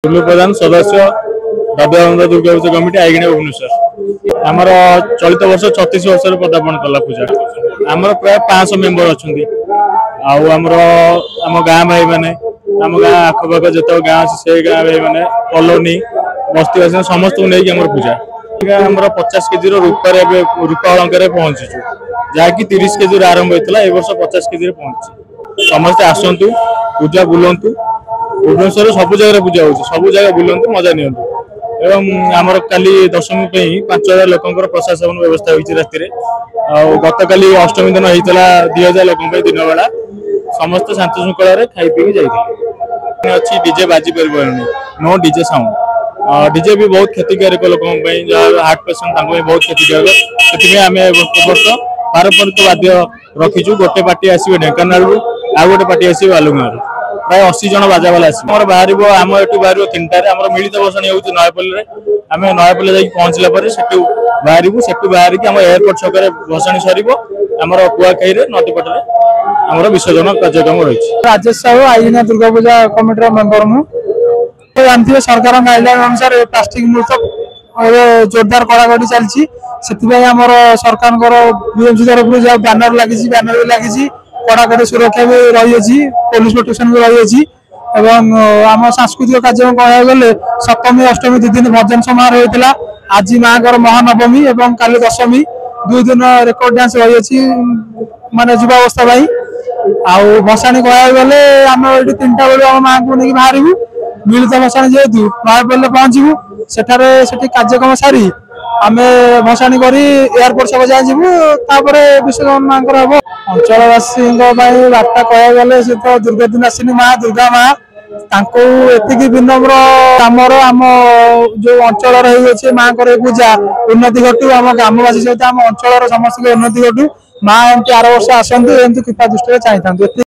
टुलु प्रधान सदस्य दादा दुर्गा पूजा कमिटी आईगिणी भुवनेश्वर आमर चलित वर्ष 36 वर्ष पदार्पण कला पूजा आमर प्राय 500 मेंबर अच्छा आम गाँ भाई मैंने आम गाँ आखपाख जो गाँ से गाँ भाई मैंने कॉलोनी बस्तीवासी समस्त को लेकिन पूजा आम 50 केजी रूपा अलंकार पहुंचीचु जहाँकि 30 केजी आरंभ होता है वर्ष 50 केजी पहुंची समस्ते आसतु पूजा बुलंतु भुवनेश्वर सब जगह पूजा हो सब जगह बुलंतु मजा नियंतु एवं आमर काली दशमी 5000 लोकर प्रशासन व्यवस्था होती राति गत काली अष्टमी दिन होता 2000 लोक दिन बेला समस्त शांति श्रृंखला खाई पी जाइए अच्छी डीजे बाजी पार नो डीजे साउंड डीजे भी बहुत क्षतिकारक लोक हार्ट पेसेंट बहुत क्षतिकारक से आम वर्ष पारंपरिक वाद्य रखीचु गोटे पार्टी आसवे ढेंकानाल आ गोटे पार्टी आसवे बालुगाँ प्राय 80 जन बाजावाला आसर बाहर आम एटू बाहर 3टार आम मिलित बसाणी हो नयापल्ली आम नयापल्ली जाकि पहुंचला से बाहर की आम एयरपोर्ट छक भसाणी सर आम कुआखाई नदीपटे आम विसर्जन कार्यक्रम रही राजेश साहू आईगिना दुर्गा पूजा कमिटी मेम्बर मु जानते सरकार गाइडलाइन अनुसार प्लास्टिक मुक्त जोरदार कड़ाकड़ी चलती सरकार बीएमसी तरफ बैनर लगी बैनर भी लगी कड़ाकड़ी सुरक्षा भी रही पुलिस प्रोटेक्शन भी रही आम सांस्कृतिक कार्यक्रम कह गले सप्तमी अष्टमी 2 दिन भजन समारोह होता आज माँ महानवमी और काली दशमी 2 दिन रेकर्ड डांस रही माने युवावस्था आउ भसाणी कह गले आम ये 3टा बेलू आम माँ को लेकिन बाहर मिलित भसाणी जेहेतु नयापल्ली पहुंचू से कार्यक्रम सारी आम भसाणी कर एयरपोर्ट सब जाए जीवु विसर्जन माँ हम अंचलवासी बार्ता कह गले से तो दुर्गा दिन आसनी माँ दुर्गा माँ एति विनम्र आमर आम जो अंचल माँ पूजा उन्नति घटू आम ग्रामवासी सहित आम अंचल समस्त उन्नति घटू माँ एमती 8 वर्ष आसतु एमती कृपा दृष्टि चाहिए।